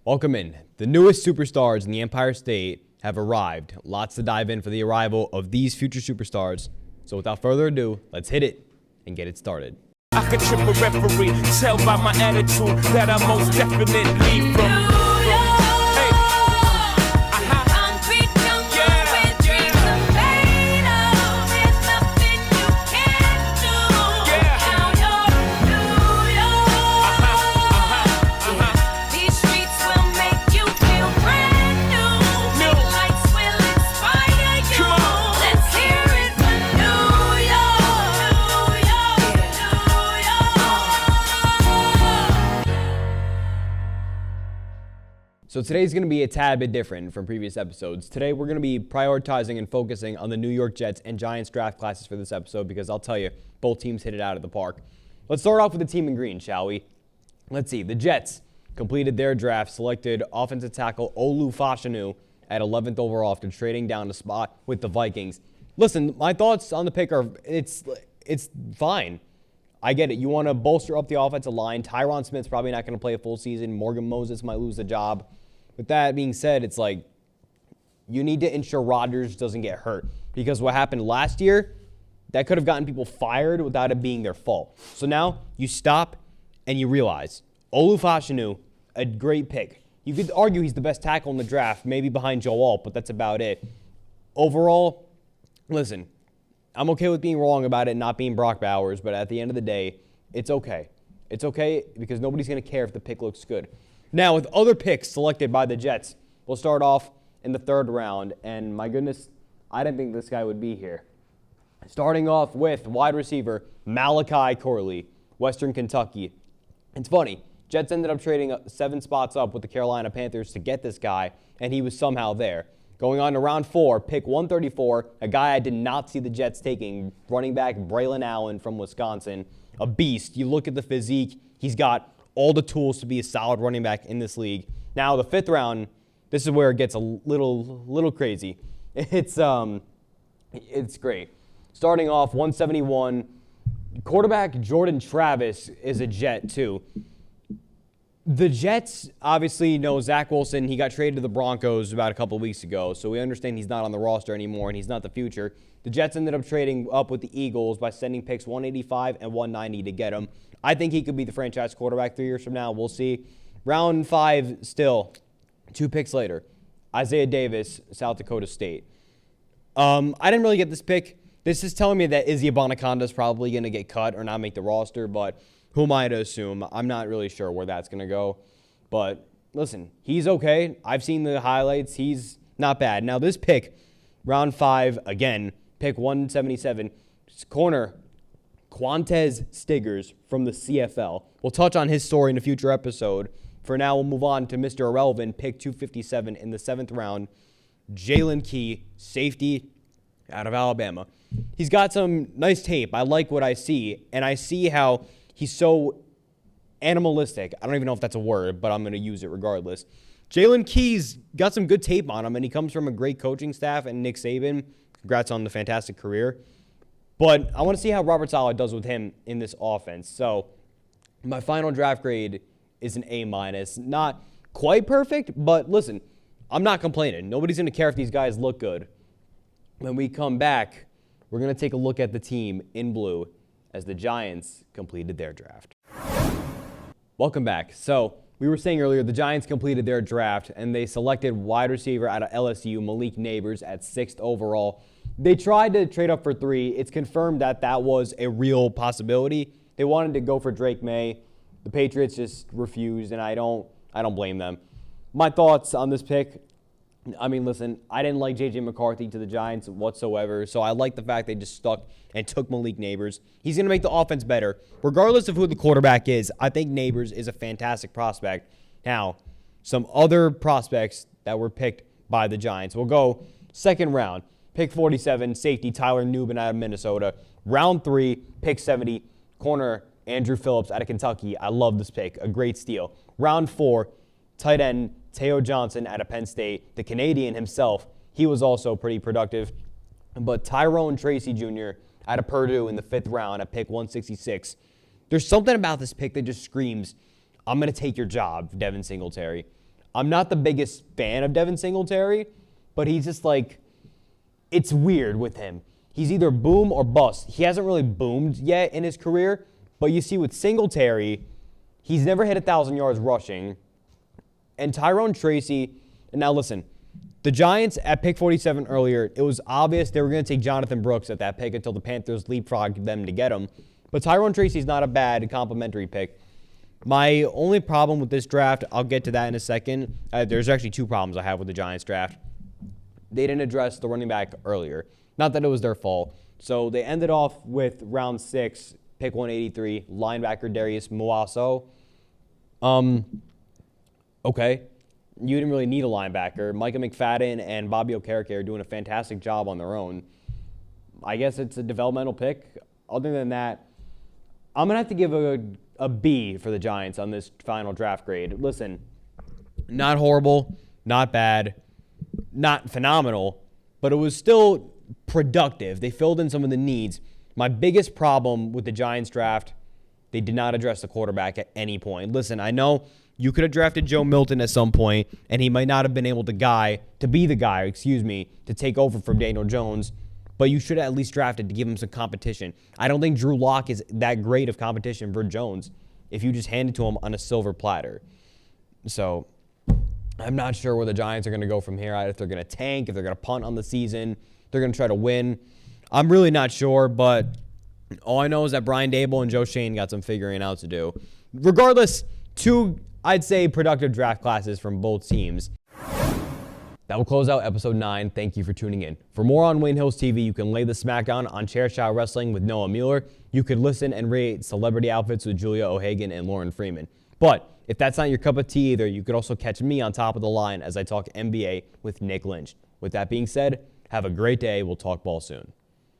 Welcome in. The newest superstars in the Empire State have arrived. Lots to dive in for the arrival of these future superstars. So without further ado, let's hit it and get it started. I could trip a referee, tell by my attitude that I most definitely from. So today's going to be a tad bit different from previous episodes. Today we're going to be prioritizing and focusing on the New York Jets and Giants draft classes for this episode because I'll tell you, both teams hit it out of the park. Let's start off with the team in green, shall we? Let's see. The Jets completed their draft, selected offensive tackle Olu Fashanu at 11th overall after trading down a spot with the Vikings. Listen, my thoughts on the pick are it's fine. I get it. You want to bolster up the offensive line. Tyron Smith's probably not going to play a full season. Morgan Moses might lose the job. With that being said, it's like you need to ensure Rodgers doesn't get hurt because what happened last year, that could have gotten people fired without it being their fault. So now you stop and you realize Olu Fashanu, a great pick. You could argue he's the best tackle in the draft, maybe behind Joe Alt, but that's about it. Overall, listen, I'm okay with being wrong about it not being Brock Bowers, but at the end of the day, it's okay. It's okay because nobody's going to care if the pick looks good. Now, with other picks selected by the Jets, we'll start off in the third round. And my goodness, I didn't think this guy would be here. Starting off with wide receiver Malachi Corley, Western Kentucky. It's funny. Jets ended up trading 7 spots up with the Carolina Panthers to get this guy, and he was somehow there. Going on to round 4, pick 134, a guy I did not see the Jets taking, running back Braylon Allen from Wisconsin. A beast. You look at the physique, he's got all the tools to be a solid running back in this league. Now, the 5th round, this is where it gets a little crazy. It's great. Starting off, 171, quarterback Jordan Travis is a Jet, too. The Jets obviously know Zach Wilson. He got traded to the Broncos about a couple weeks ago, so we understand he's not on the roster anymore and he's not the future. The Jets ended up trading up with the Eagles by sending picks 185 and 190 to get him. I think he could be the franchise quarterback 3 years from now. We'll see. Round 5 still, 2 picks later. Isaiah Davis, South Dakota State. I didn't really get this pick. This is telling me that Izzy Abanikanda is probably going to get cut or not make the roster, but who am I to assume? I'm not really sure where that's going to go. But listen, he's okay. I've seen the highlights. He's not bad. Now this pick, round 5, again, pick 177, corner Quantez Stiggers from the CFL. We'll touch on his story in a future episode. For now, we'll move on to Mr. Irrelevant, pick 257 in the 7th round, Jalen Key, safety out of Alabama. He's got some nice tape. I like what I see, and I see how he's so animalistic. I don't even know if that's a word, but I'm going to use it regardless. Jalen Key's got some good tape on him, and he comes from a great coaching staff and Nick Saban. Congrats on the fantastic career. But I want to see how Robert Saleh does with him in this offense. So my final draft grade is an A-. Not quite perfect, but listen, I'm not complaining. Nobody's going to care if these guys look good. When we come back, we're going to take a look at the team in blue as the Giants completed their draft. Welcome back. So we were saying earlier the Giants completed their draft, and they selected wide receiver out of LSU, Malik Nabers, at 6th overall. They tried to trade up for 3. It's confirmed that that was a real possibility. They wanted to go for Drake May. The Patriots just refused, and I don't blame them. My thoughts on this pick, I mean, listen, I didn't like J.J. McCarthy to the Giants whatsoever, so I like the fact they just stuck and took Malik Nabers. He's going to make the offense better. Regardless of who the quarterback is, I think Nabers is a fantastic prospect. Now, some other prospects that were picked by the Giants. We'll go 2nd round. Pick 47, safety Tyler Nubin out of Minnesota. Round 3, pick 70, corner Andrew Phillips out of Kentucky. I love this pick. A great steal. Round 4, tight end Teo Johnson out of Penn State. The Canadian himself, he was also pretty productive. But Tyrone Tracy Jr. out of Purdue in the 5th round at pick 166. There's something about this pick that just screams, I'm going to take your job, Devin Singletary. I'm not the biggest fan of Devin Singletary, but he's just like, it's weird with him. He's either boom or bust. He hasn't really boomed yet in his career, but you see with Singletary, he's never hit 1,000 yards rushing. And Tyrone Tracy, and now listen, the Giants at pick 47 earlier, it was obvious they were going to take Jonathan Brooks at that pick until the Panthers leapfrogged them to get him. But Tyrone Tracy's not a bad complimentary pick. My only problem with this draft, I'll get to that in a second. There's actually two problems I have with the Giants draft. They didn't address the running back earlier. Not that it was their fault. So they ended off with round 6, pick 183, linebacker Darius Muaso. Okay. You didn't really need a linebacker. Micah McFadden and Bobby Okereke are doing a fantastic job on their own. I guess it's a developmental pick. Other than that, I'm going to have to give a B for the Giants on this final draft grade. Listen, not horrible, not bad, not phenomenal, but it was still productive. They filled in some of the needs. My biggest problem with the Giants draft, they did not address the quarterback at any point. Listen, I know you could have drafted Joe Milton at some point, and he might not have been able to be the guy to take over from Daniel Jones, but you should have at least drafted to give him some competition. I don't think Drew Lock is that great of competition for Jones if you just hand it to him on a silver platter. So I'm not sure where the Giants are going to go from here. If they're going to tank, if they're going to punt on the season, they're going to try to win. I'm really not sure, but all I know is that Brian Dable and Joe Shane got some figuring out to do. Regardless, two, I'd say, productive draft classes from both teams. That will close out episode 9. Thank you for tuning in. For more on Wayne Hills TV, you can lay the smackdown on Chairshot Wrestling with Noah Mueller. You could listen and rate Celebrity Outfits with Julia O'Hagan and Lauren Freeman. But if that's not your cup of tea either, you could also catch me on Top of the Line as I talk NBA with Nick Lynch. With that being said, have a great day. We'll talk ball soon.